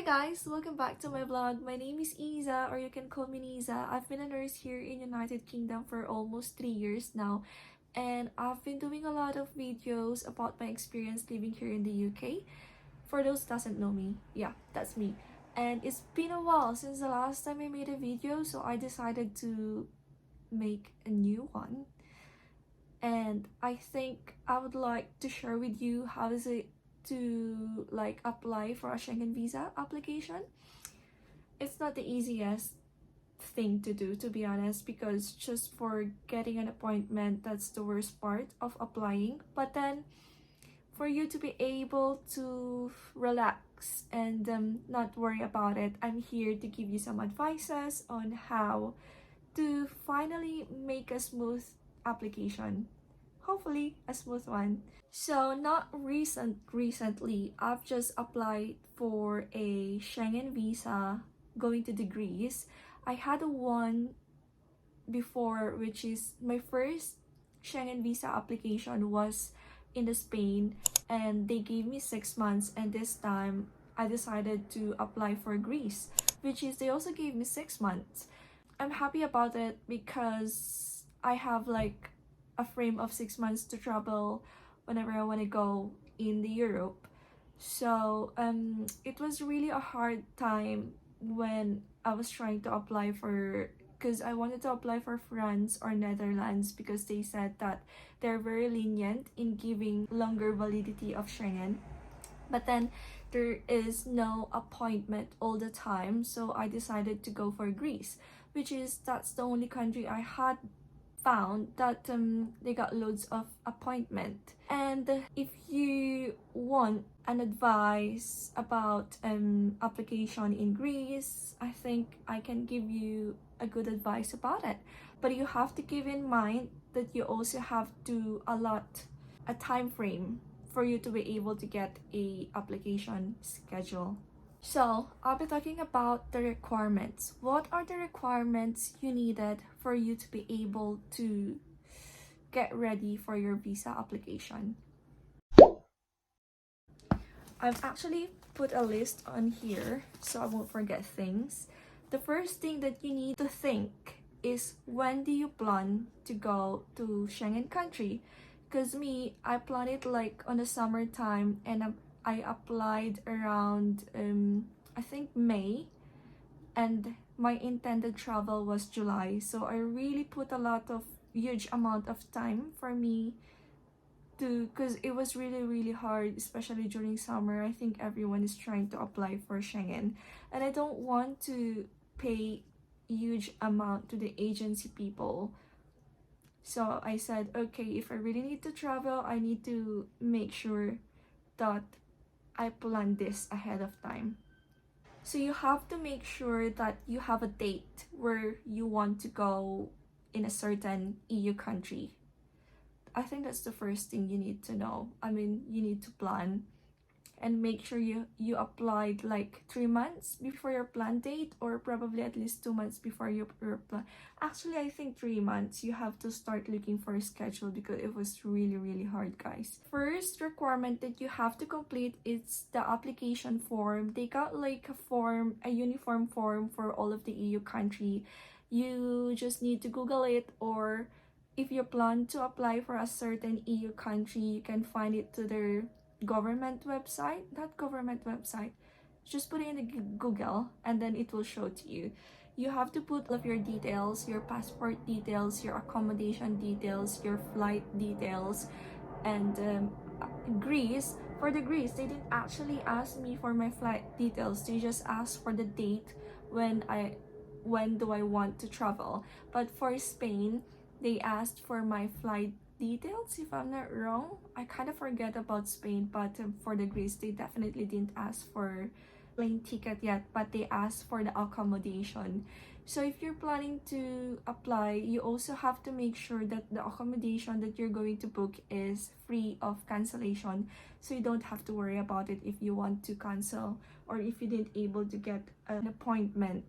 guys, welcome back to my vlog. My name is Iza, or you can call me Niza. I've been a nurse here in United Kingdom for almost 3 years now, and I've been doing a lot of videos about my experience living here in the UK. For those who doesn't know me, yeah, that's me. And it's been a while since the last time I made a video, so I decided to make a new one. And I think I would like to share with you how is it to apply for a Schengen visa application. It's not the easiest thing to do, to be honest, because just for getting an appointment, that's the worst part of applying. But then for you to be able to relax and not worry about it, I'm here to give you some advices on how to finally make a smooth application, hopefully a smooth one. So not recently, I've just applied for a Schengen visa going to the Greece. I had one before, which is my first Schengen visa application was in the Spain, and they gave me 6 months, and this time I decided to apply for Greece, which is they also gave me 6 months. I'm happy about it because I have a frame of 6 months to travel whenever I want to go in the Europe. So it was really a hard time when I was trying to apply for, because I wanted to apply for France or Netherlands because they said that they're very lenient in giving longer validity of Schengen. But then there is no appointment all the time, so I decided to go for Greece, which is that's the only country I had found that they got loads of appointment. And if you want an advice about application in Greece, I think I can give you a good advice about it. But you have to keep in mind that you also have to allot a time frame for you to be able to get a application schedule. So I'll be talking about the requirements. What are the requirements you needed for you to be able to get ready for your visa application? I've actually put a list on here so I won't forget things. The first thing that you need to think is, when do you plan to go to Schengen country? Because I plan it on the summertime, and I applied around I think May, and my intended travel was July. So I really put a lot of huge amount of time for me to, because it was really hard, especially during summer. I think everyone is trying to apply for Schengen, and I don't want to pay huge amount to the agency people. So I said, okay, if I really need to travel, I need to make sure that I plan this ahead of time. So you have to make sure that you have a date where you want to go in a certain EU country. I think that's the first thing you need to know. You need to plan and make sure you applied 3 months before your plan date, or probably at least 2 months before your plan. Actually, I think 3 months. You have to start looking for a schedule because it was really hard, guys. First requirement that you have to complete is the application form. They got a uniform form for all of the EU country. You just need to Google it, or if you plan to apply for a certain EU country, you can find it to their government website. That government website, just put it in the Google and then it will show to you. You have to put all of your details, your passport details, your accommodation details, your flight details. And Greece, for the Greece, they didn't actually ask me for my flight details. They just asked for the date when do I want to travel. But for Spain, they asked for my flight details, if I'm not wrong. I kind of forget about Spain, but for the Greece, they definitely didn't ask for plane ticket yet, but they asked for the accommodation. So if you're planning to apply, you also have to make sure that the accommodation that you're going to book is free of cancellation, so you don't have to worry about it if you want to cancel, or if you didn't able to get an appointment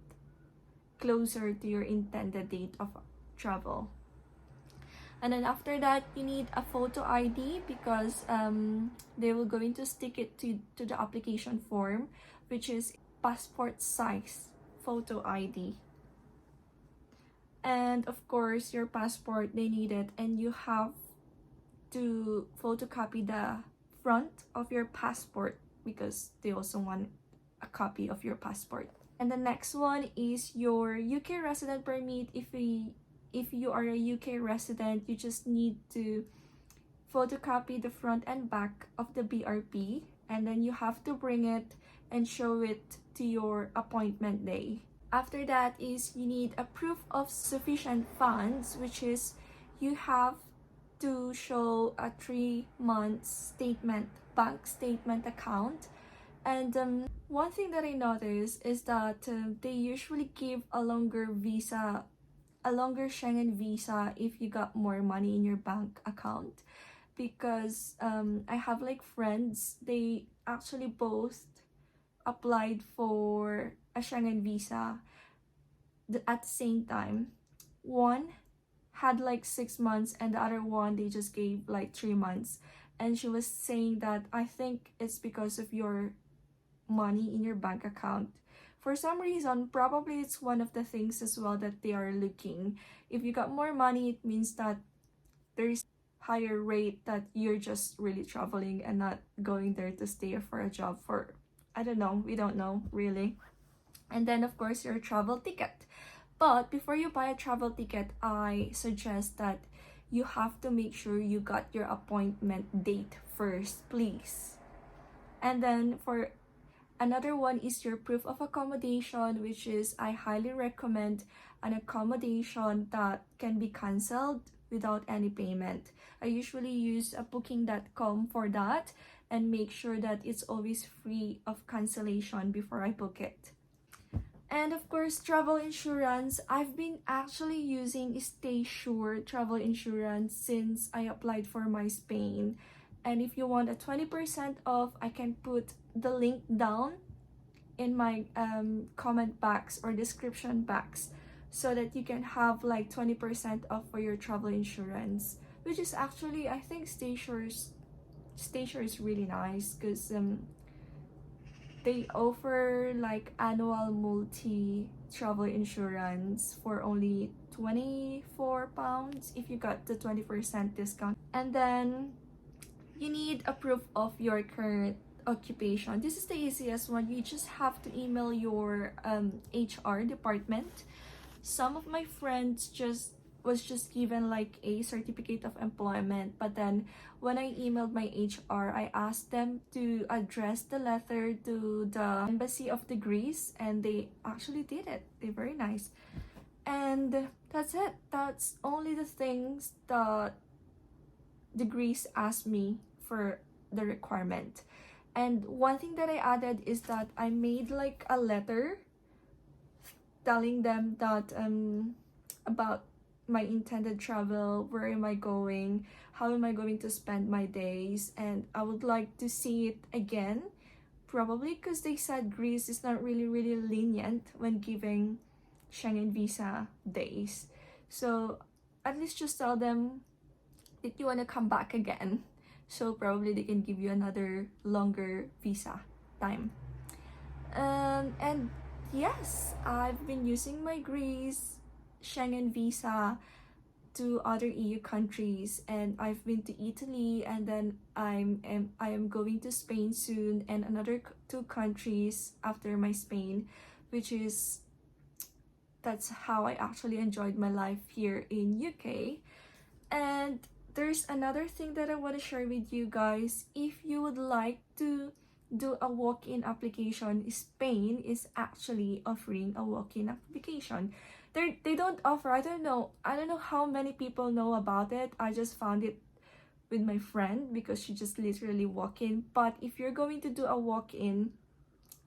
closer to your intended date of travel. And then after that, you need a photo ID, because they will going to stick it to the application form, which is passport size photo ID. And of course, your passport, they need it, and you have to photocopy the front of your passport because they also want a copy of your passport. And the next one is your UK resident permit. If you are a UK resident, you just need to photocopy the front and back of the BRP, and then you have to bring it and show it to your appointment day. After that is you need a proof of sufficient funds, which is you have to show a 3-month statement, bank statement account. And one thing that I noticed is that they usually give a longer Schengen visa if you got more money in your bank account, because I have like friends, they actually both applied for a Schengen visa at the same time. One had like 6 months and the other one they just gave like 3 months, and she was saying that I think it's because of your money in your bank account. For some reason, probably it's one of the things as well that they are looking. If you got more money, it means that there's higher rate that you're just really traveling and not going there to stay for a job for, I don't know, we don't know really. And then of course your travel ticket. But before you buy a travel ticket, I suggest that you have to make sure you got your appointment date first, please. And then for another one is your proof of accommodation, which is I highly recommend an accommodation that can be cancelled without any payment. I usually use a booking.com for that and make sure that it's always free of cancellation before I book it. And of course, travel insurance. I've been actually using Stay Sure travel insurance since I applied for my Spain. And if you want a 20% off, I can put the link down in my comment box or description box so that you can have like 20% off for your travel insurance, which is actually, I think Stay Sure is really nice because they offer like annual multi travel insurance for only £24 if you got the 20% discount. And then you need a proof of your current occupation. This is the easiest one. You just have to email your HR department. Some of my friends was just given like a certificate of employment, but then when I emailed my HR, I asked them to address the letter to the embassy of the Greece, and they actually did it. They're very nice. And that's it. That's only the things that the Greece asked me for the requirement. And one thing that I added is that I made like a letter telling them that about my intended travel, where am I going, how am I going to spend my days, and I would like to see it again, probably because they said Greece is not really lenient when giving Schengen visa days. So at least just tell them that you want to come back again, so probably they can give you another longer visa time. And yes, I've been using my Greece Schengen visa to other EU countries, and I've been to Italy, and then I am going to Spain soon, and another 2 countries after my Spain, that's how I actually enjoyed my life here in UK. And there's another thing that I want to share with you guys. If you would like to do a walk-in application, Spain is actually offering a walk-in application. They don't offer, I don't know how many people know about it. I just found it with my friend because she just literally walk in. But if you're going to do a walk-in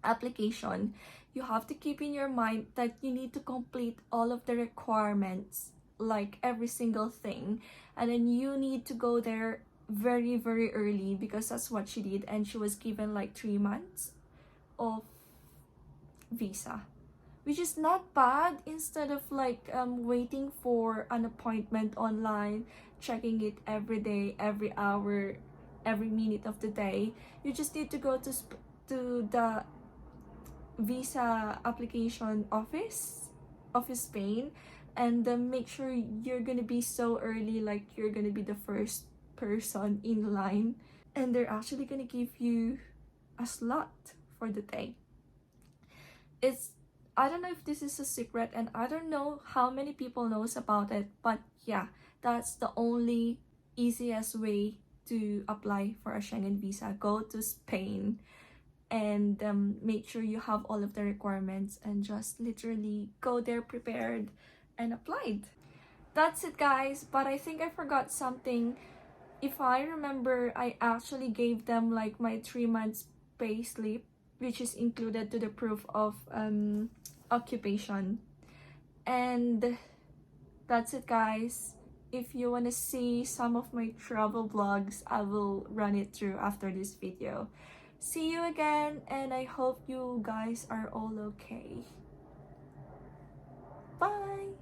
application, you have to keep in your mind that you need to complete all of the requirements, like every single thing, and then you need to go there very early, because that's what she did, and she was given like 3 months of visa, which is not bad. Instead of like waiting for an appointment online, checking it every day, every hour, every minute of the day, you just need to go to the visa application office of Spain, and make sure you're gonna be so early, like you're gonna be the first person in line, and they're actually gonna give you a slot for the day. It's, I don't know if this is a secret, and I don't know how many people knows about it, but yeah, that's the only easiest way to apply for a Schengen visa. Go to Spain and make sure you have all of the requirements, and just literally go there prepared and applied. That's it, guys, but I think I forgot something. If I remember, I actually gave them like my 3 months pay slip, which is included to the proof of occupation. And that's it, guys. If you want to see some of my travel vlogs, I will run it through after this video. See you again, and I hope you guys are all okay. Bye!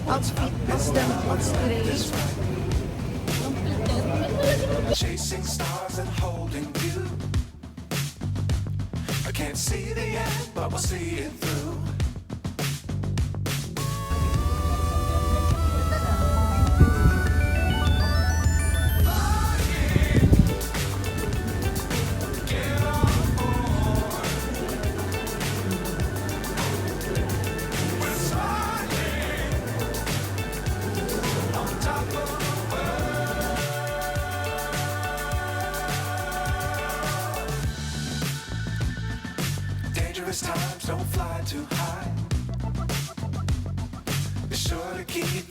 Outfit of the month today. Chasing stars and holding you. I can't see the end, but we'll see it through. Dangerous times, don't fly too high. Be sure to keep